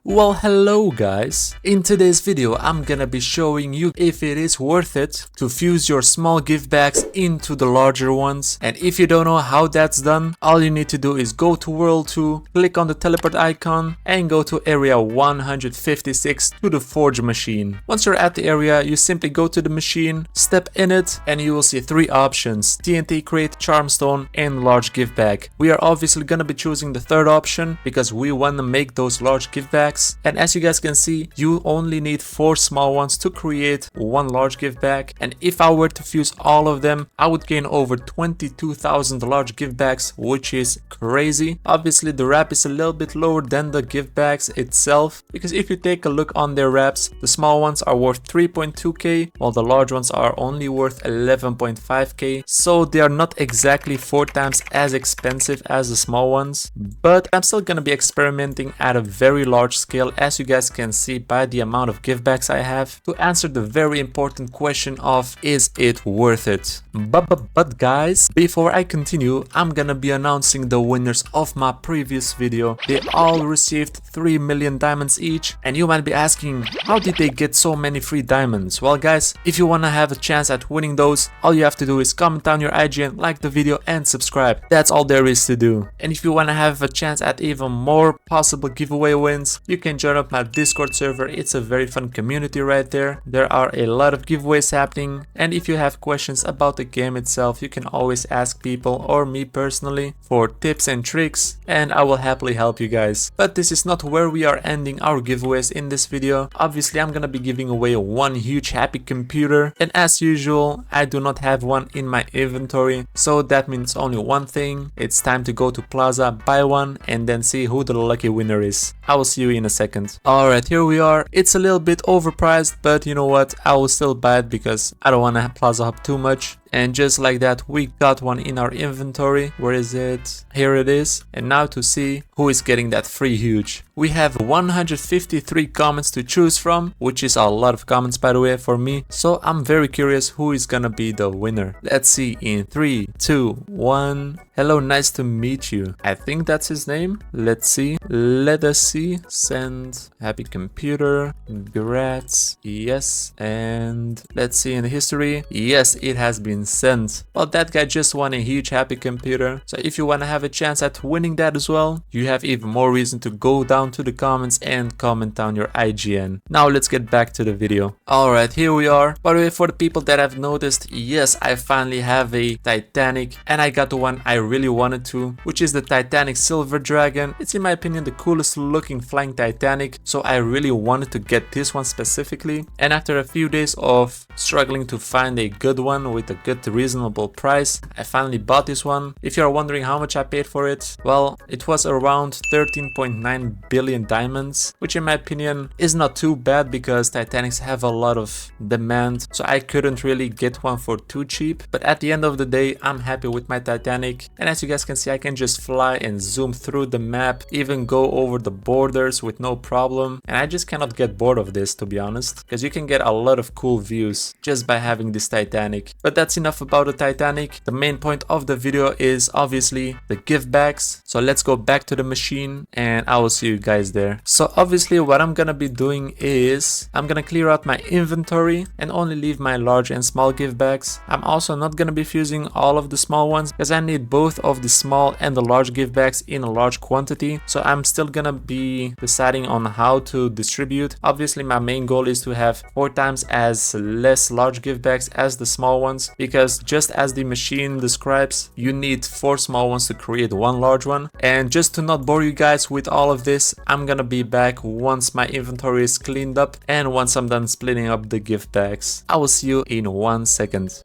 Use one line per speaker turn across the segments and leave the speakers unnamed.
Well, hello guys. In today's video, I'm gonna be showing you if it is worth it to fuse your small gift bags into the larger ones. And if you don't know how that's done, all you need to do is go to World 2, click on the teleport icon and go to area 156 to the forge machine. Once you're at the area, you simply go to the machine, step in it, and you will see three options: TNT crate, charm stone, and large gift bag. We are obviously gonna be choosing the third option because we wanna make those large gift bags. And as you guys can see, you only need 4 small ones to create one large gift bag. And if I were to fuse all of them, I would gain over 22,000 large gift bags, which is crazy. Obviously the wrap is a little bit lower than the gift bags itself, because if you take a look on their wraps, the small ones are worth 3.2k while the large ones are only worth 11.5k. So they are not exactly 4 times as expensive as the small ones, but I'm still gonna be experimenting at a very large scale, as you guys can see by the amount of gift bags I have, to answer the very important question of is it worth it. But guys, before I continue, I'm gonna be announcing the winners of my previous video. They all received 3 million diamonds each, and you might be asking, how did they get so many free diamonds? Well guys, if you wanna have a chance at winning those, all you have to do is comment down your IGN, like the video and subscribe. That's all there is to do. And if you wanna have a chance at even more possible giveaway wins, you can join up my Discord server. It's a very fun community right there. There are a lot of giveaways happening, and if you have questions about the game itself, you can always ask people or me personally for tips and tricks, and I will happily help you guys. But this is not where we are ending our giveaways in this video. Obviously I'm gonna be giving away one huge happy computer, and as usual I do not have one in my inventory, so that means only one thing: it's time to go to Plaza, buy one, and then see who the lucky winner is. I will see you in a second. Alright, here we are. It's a little bit overpriced, but you know what, I will still buy it because I don't want to Plaza hop too much. And just like that, we got one in our inventory. Where is it? Here it is. And now to see who is getting that free huge. We have 153 comments to choose from, which is a lot of comments by the way for me. So I'm very curious who is gonna be the winner. Let's see in 3, 2, 1. Hello, nice to meet you. I think that's his name. Let's see. Let us see. Send. Happy computer. Congrats. Yes. And let's see in the history. Yes, it has been sent. Well, that guy just won a huge happy computer. So if you want to have a chance at winning that as well, you have even more reason to go down to the comments and comment down your IGN. Now let's get back to the video. Alright, here we are. By the way, for the people that have noticed, yes, I finally have a Titanic, and I got the one I really wanted to, which is the Titanic Silver Dragon. It's in my opinion the coolest looking flying Titanic, so I really wanted to get this one specifically. And after a few days of struggling to find a good one with a good reasonable price, I finally bought this one. If you're wondering how much I paid for it, well, it was around 13.9 billion diamonds, which in my opinion is not too bad because Titanics have a lot of demand, so I couldn't really get one for too cheap. But at the end of the day, I'm happy with my Titanic, and as you guys can see, I can just fly and zoom through the map, even go over the borders with no problem, and I just cannot get bored of this, to be honest, because you can get a lot of cool views just by having this Titanic. But that's enough about the Titanic. The main point of the video is obviously the gift bags. So let's go back to the machine and I will see you guys there. So obviously what I'm gonna be doing is I'm gonna clear out my inventory and only leave my large and small gift bags. I'm also not gonna be fusing all of the small ones because I need both of the small and the large gift bags in a large quantity. So I'm still gonna be deciding on how to distribute. Obviously my main goal is to have 4 times as less large gift bags as the small ones, because just as the machine describes, you need 4 small ones to create one large one. And just to not bore you guys with all of this, I'm gonna be back once my inventory is cleaned up and once I'm done splitting up the gift bags. I will see you in 1 second.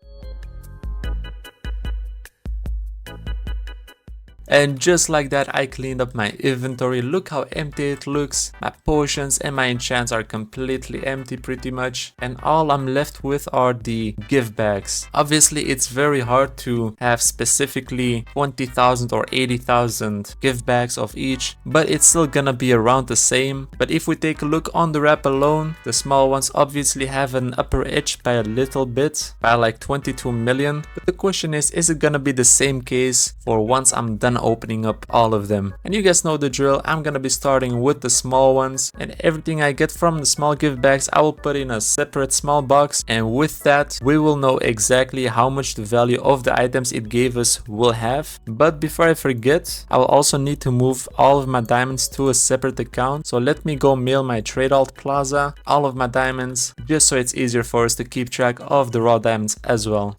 And just like that, I cleaned up my inventory. Look how empty it looks. My potions and my enchants are completely empty pretty much. And all I'm left with are the gift bags. Obviously, it's very hard to have specifically 20,000 or 80,000 gift bags of each, but it's still gonna be around the same. But if we take a look on the wrap alone, the small ones obviously have an upper edge by a little bit, by like 22 million. But the question is it gonna be the same case for once I'm done opening up all of them. And you guys know the drill, I'm gonna be starting with the small ones, and everything I get from the small gift bags I will put in a separate small box, and with that we will know exactly how much the value of the items it gave us will have. But before I forget, I will also need to move all of my diamonds to a separate account, so let me go mail my Trade Alt Plaza all of my diamonds, just so it's easier for us to keep track of the raw diamonds as well.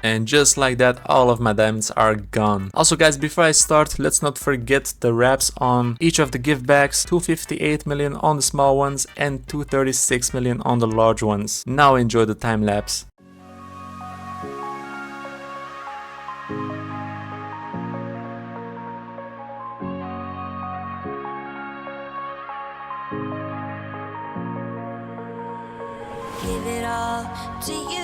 And just like that, all of my diamonds are gone. Also guys, before I start, let's not forget the wraps on each of the gift bags. 258 million on the small ones and 236 million on the large ones. Now enjoy the time lapse.
Give it all to you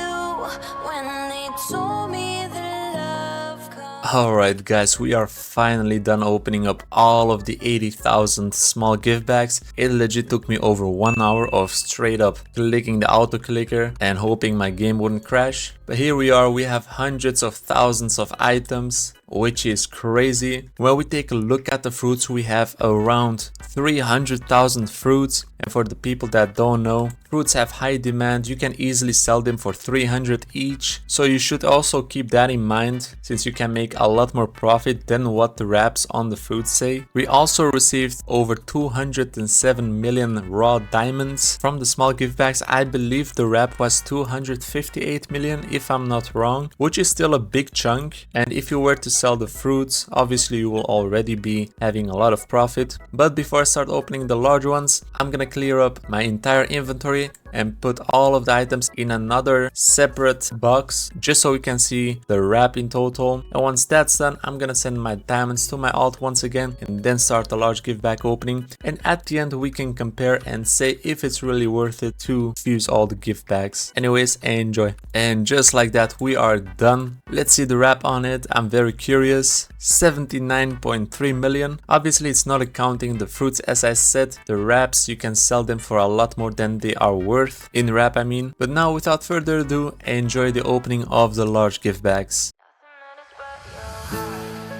when they told me that love comes.
Alright guys, we are finally done opening up all of the 80,000 small gift bags. It legit took me over 1 hour of straight up clicking the auto clicker and hoping my game wouldn't crash. But here we are, we have hundreds of thousands of items, which is crazy. When we take a look at the fruits, we have around 300,000 fruits. And for the people that don't know, fruits have high demand. You can easily sell them for 300 each. So you should also keep that in mind, since you can make a lot more profit than what the wraps on the fruits say. We also received over 207 million raw diamonds from the small gift bags. I believe the wrap was 258 million if I'm not wrong, which is still a big chunk. And if you were to sell the fruits, obviously you will already be having a lot of profit. But before I start opening the large ones, I'm gonna clear up my entire inventory and put all of the items in another separate box, just so we can see the wrap in total. And once that's done, I'm gonna send my diamonds to my alt once again and then start the large gift bag opening. And at the end we can compare and say if it's really worth it to fuse all the gift bags. Anyways, enjoy. And just like that, we are done. Let's see the wrap on it. I'm very curious. 79.3 million. Obviously it's not accounting the fruits, as I said. The wraps, you can sell them for a lot more than they are worth. In wrap, I mean. But now without further ado, enjoy the opening of the large gift bags.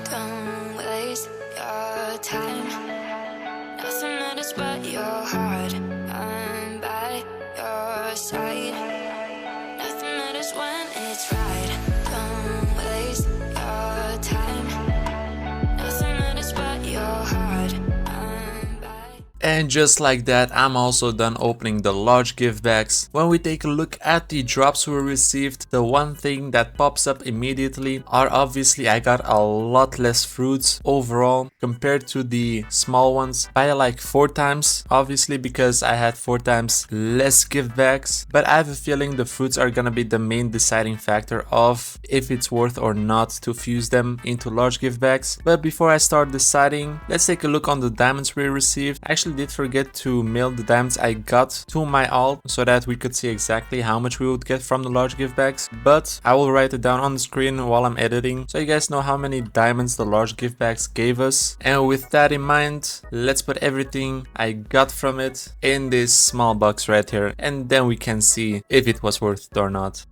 Don't waste your time. Nothing matters but your heart. I'm by your side. Nothing matters when it's right. Don't waste your time. Nothing matters but your heart.
And just like that, I'm also done opening the large gift bags. When we take a look at the drops we received, the one thing that pops up immediately are obviously I got a lot less fruits overall compared to the small ones by like 4 times, obviously because I had 4 times less gift bags. But I have a feeling the fruits are gonna be the main deciding factor of if it's worth or not to fuse them into large gift bags. But before I start deciding, let's take a look on the diamonds we received. Actually did forget to mail the diamonds I got to my alt so that we could see exactly how much we would get from the large gift bags, but I will write it down on the screen while I'm editing so you guys know how many diamonds the large gift bags gave us. And with that in mind, let's put everything I got from it in this small box right here, and then we can see if it was worth it or not.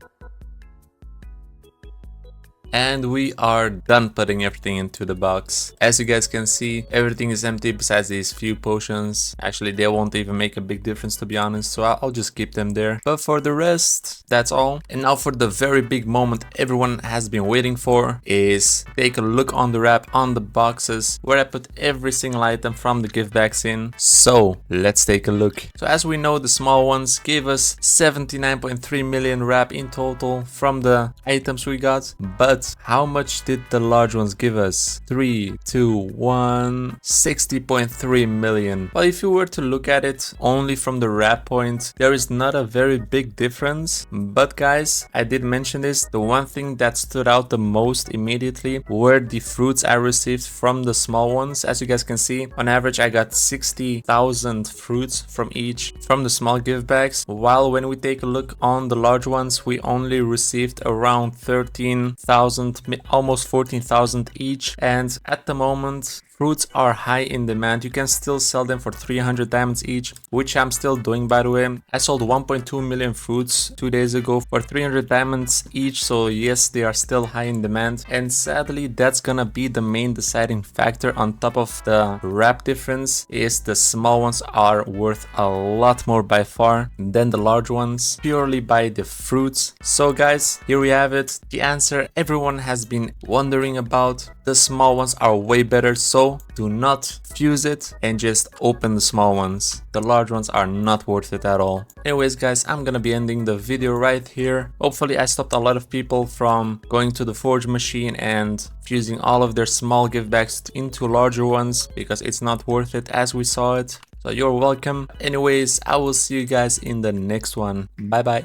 And we are done putting everything into the box. As you guys can see, everything is empty besides these few potions. Actually, they won't even make a big difference, to be honest, so I'll just keep them there. But for the rest, that's all. And now for the very big moment everyone has been waiting for is take a look on the wrap on the boxes where I put every single item from the gift bags in. So let's take a look. So as we know, the small ones gave us 79.3 million wrap in total from the items we got, but how much did the large ones give us? 3, 2, 1, 60.3 million. Well, if you were to look at it only from the wrap point, there is not a very big difference. But guys, I did mention this, the one thing that stood out the most immediately were the fruits I received from the small ones. As you guys can see, on average I got 60,000 fruits from each from the small gift bags, while when we take a look on the large ones, we only received around 13,000, almost 14,000 each. And at the moment, fruits are high in demand, you can still sell them for 300 diamonds each, which I'm still doing, by the way. I sold 1.2 million fruits 2 days ago for 300 diamonds each, so yes, they are still high in demand. And sadly, that's gonna be the main deciding factor. On top of the wrap difference is the small ones are worth a lot more by far than the large ones, purely by the fruits. So guys, here we have it, the answer everyone has been wondering about. The small ones are way better, so do not fuse it and just open the small ones. The large ones are not worth it at all. Anyways guys, I'm gonna be ending the video right here. Hopefully I stopped a lot of people from going to the forge machine and fusing all of their small gift bags into larger ones, because it's not worth it as we saw it. So you're welcome. Anyways, I will see you guys in the next one. Bye bye.